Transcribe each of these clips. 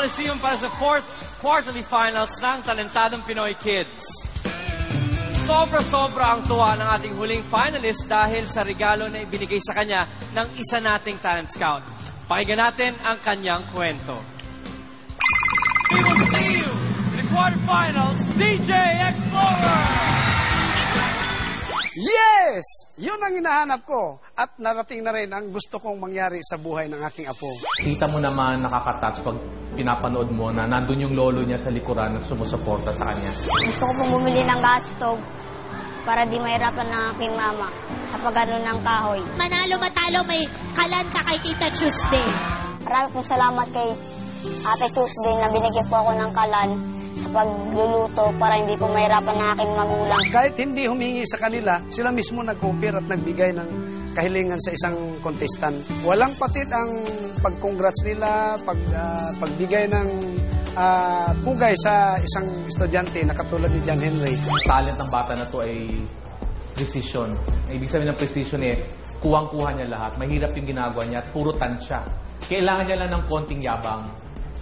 Coliseum para sa 4th quarterly finals ng Talentadong Pinoy Kids. Sobra-sobra ang tuwa ng ating huling finalist dahil sa regalo na ibinigay sa kanya ng isa nating talent scout. Pakinggan natin ang kanyang kwento. We will see you in the quarterfinals, DJ Explorer! Yes! Yun ang hinahanap ko. At narating na rin ang gusto kong mangyari sa buhay ng aking apo. Kita mo naman nakaka-touch pag pinapanood mo na nandun yung lolo niya sa likuran at sumusuporta sa kanya. Gusto ko pong bumili ng gas stove para di mahirapan ng aking mama sa pag-ano ng kahoy. Manalo matalo may kalan ka kay Tita Tuesday. Marami pong salamat kay Ate Tuesday na binigyan po ako ng kalan sa pagluluto para hindi po mahirapan ng aking magulang. Kahit hindi humingi sa kanila, sila mismo nag-offer at nagbigay ng kahilingan sa isang contestant. Walang patid ang pag-congrats nila, pagbigay ng pugay sa isang estudyante na katulad ni John Henry. Talent ng bata na to ay precision. Ibig sabihin ng precision kuwang-kuha niya lahat. Mahirap yung ginagawa niya at puro tansya. Kailangan niya lang ng konting yabang.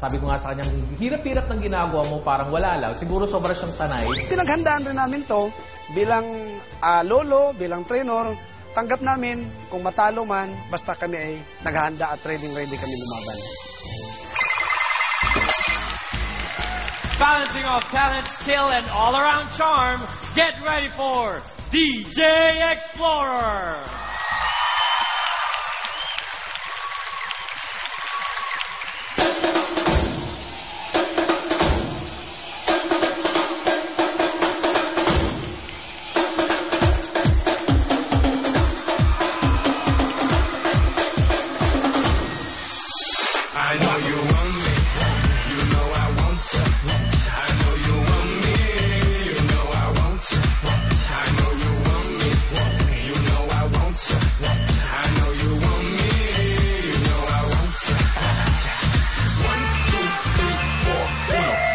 Sabi ko nga sa kanya, hirap-hirap ng ginagawa mo, parang wala lang. Siguro sobra siyang sanay. Pinaghandaan rin namin to bilang lolo, bilang trainer. Tanggap namin kung matalo man, basta kami ay naghahanda at ready kami lumaban. Balancing off talent, skill, and all-around charm, get ready for DJ Explorer! I know you want me, you know I want you. I know you want me, you know I want you. I know you want me, you know I want you. I know you want me, you know I want you. 1, 2, 3, 4, 1,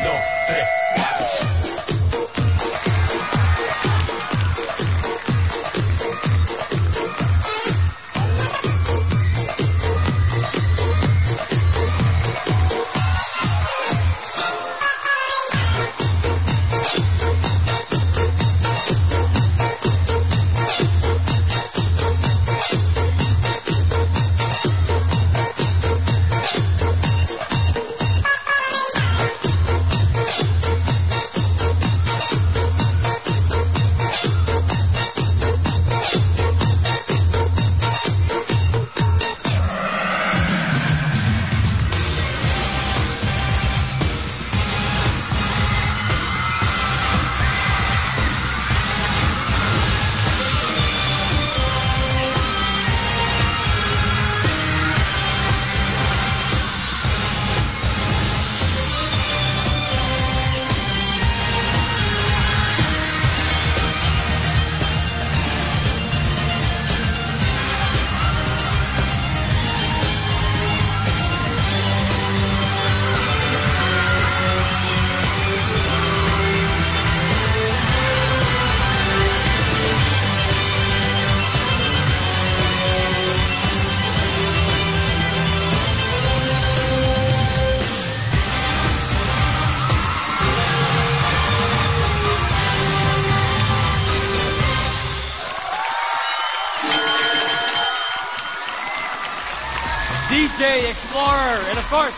DJ Explorer. And of course,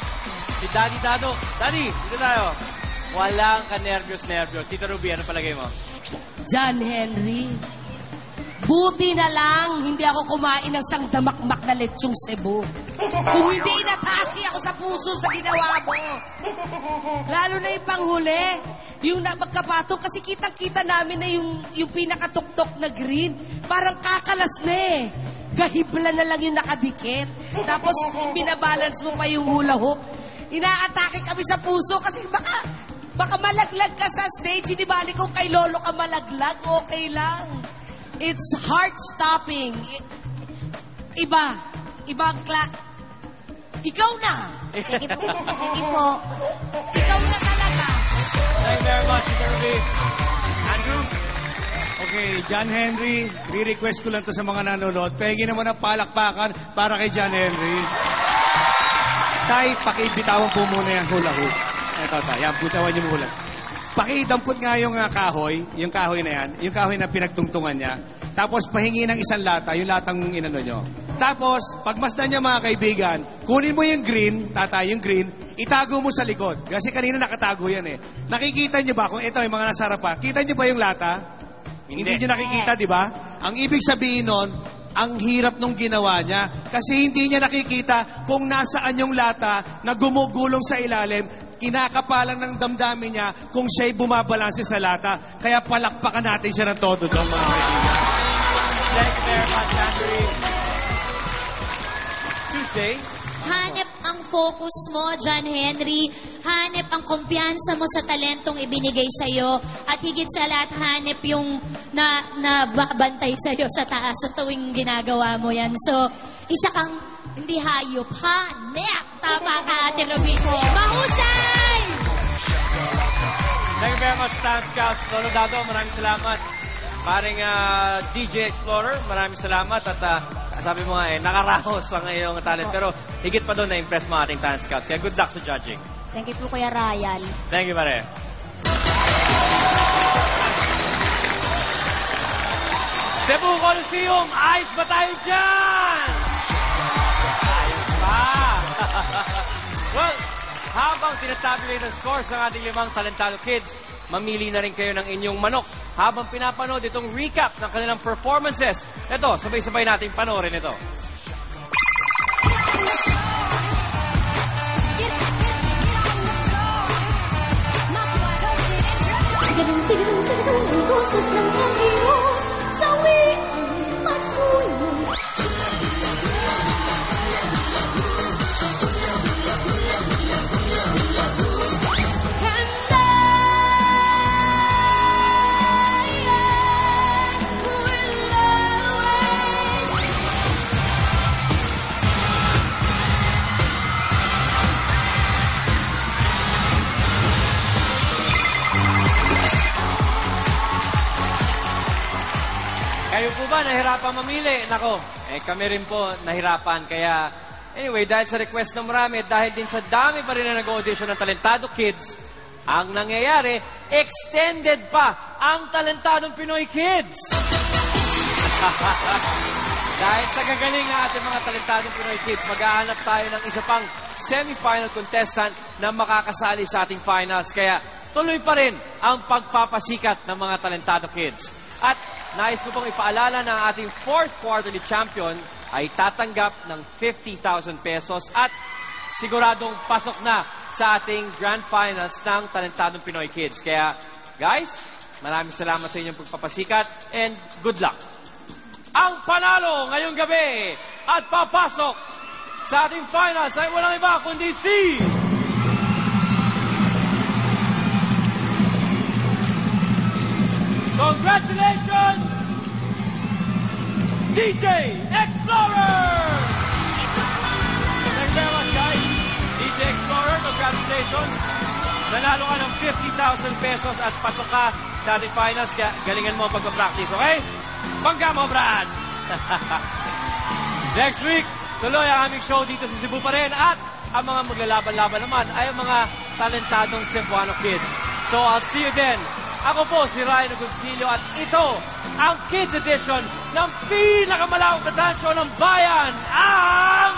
si Daddy Dado. Daddy, dito tayo. Walang ka-nervyos-nervyos. Tito Ruby, ano palagay mo? John Henry, buti na lang hindi ako kumain ng sangdamakmak na lechong Cebu. Kung hindi, natasi ako sa puso sa ginawa mo. Lalo na yung panghuli, yung magkapatong, kasi kitang-kita namin na yung pinakatuktok na green, parang kakalas na eh. Gahibla na lang yung nakadikit. Tapos, binabalance mo pa yung hula hoop. Inaatake kami sa puso kasi baka malaglag ka sa stage. Hindi bali kung kay Lolo ka malaglag, okay lang. It's heart-stopping. Ibang Ikaw na. Sige po. Sige po. Ikaw na talaga. Thank you very much, Tito Ruby. Andrew? Okay, John Henry, re-request ko lang to sa mga nanonood. Pegi naman ang palakpakan para kay John Henry. Tay, pakibitawan po muna yung hula hoop. Ito, tay. Yan, butawan niyo hula. Pakidampot nga yung kahoy na yan, yung kahoy na pinagtungtungan niya. Tapos pahingi ng isang lata, yung latang inano nyo. Tapos, pagmasdan niya mga kaibigan, kunin mo yung green, tatay, yung green, itago mo sa likod. Kasi kanina nakatago yan eh. Nakikita niyo ba kung ito yung mga nasa harapan? Kita niyo ba yung lata? Hindi niyo nakikita, di ba? Ang ibig sabihin nun, ang hirap nung ginawa niya. Kasi hindi niya nakikita kung nasaan yung lata na gumugulong sa ilalim. Kinakapalan ng damdamin niya kung siya'y bumabalanse sa lata. Kaya palakpakan natin siya ng todo doon, mga kaibigan. Thank you very much, Henry. Tuesday. Hanep ang focus mo, John Henry. Hanep ang kumpiyansa mo sa talentong ibinigay sa'yo. At higit sa lahat, hanep yung nababantay sa'yo sa taas sa tuwing ginagawa mo yan. So, isa kang hindi hayop. Hanep! Tama ka, Ate Ruby. Mahusay! Thank you very much, Talent Scouts. Lolo Dado, maraming salamat. Paring DJ Explorer, maraming salamat. At sabi mo nga nakarahos ang iyong talent. Pero higit pa doon na-impress mo ating Talent Scouts. Kaya good luck sa judging. Thank you po, Kuya Ryan. Thank you, pare. Cebu Coliseum, ayos ba tayo dyan? Ayos pa. Well, habang tinatabulate ang scores ng ating 5 talentado kids, mamili na rin kayo ng inyong manok habang pinapanood itong recap ng kanilang performances. Ito, sabay-sabay natin panoorin ito. Kayo po ba nahirapan mamili? Nako, kami rin po nahirapan. Kaya, anyway, dahil sa request ng marami, dahil din sa dami pa rin na nag-audition ng Talentado Kids, ang nangyayari, extended pa ang Talentadong Pinoy Kids. Dahil sa gagaling ng ating mga Talentadong Pinoy Kids, maghahanap tayo ng isa pang semi-final contestant na makakasali sa ating finals. Kaya, tuloy pa rin ang pagpapasikat ng mga Talentado Kids. At nais ko pong ipaalala na ating 4th quarterly champion ay tatanggap ng 50,000 pesos at siguradong pasok na sa ating grand finals ng Talentadong Pinoy Kids. Kaya, guys, maraming salamat sa inyong pagpapasikat and good luck. Ang panalo ngayong gabi at papasok sa ating finals ay walang iba kundi si... Congratulations, DJ Explorer! Thank you very much, guys. DJ Explorer, congratulations. Nanalo ka ng 50,000 pesos at pasok ka sa ating finals. Kaya galingan mo ang pagpa-practice, okay? Bangga mo, Brad! Next week, tuloy ang aming show dito sa Cebu pa rin. At ang mga maglalaban-laban naman ay ang mga talentadong Cebuano kids. So I'll see you then. Ako po si Ryan Agoncillo at ito ang Kids Edition ng pinakamalawak na dance show ng bayan, ang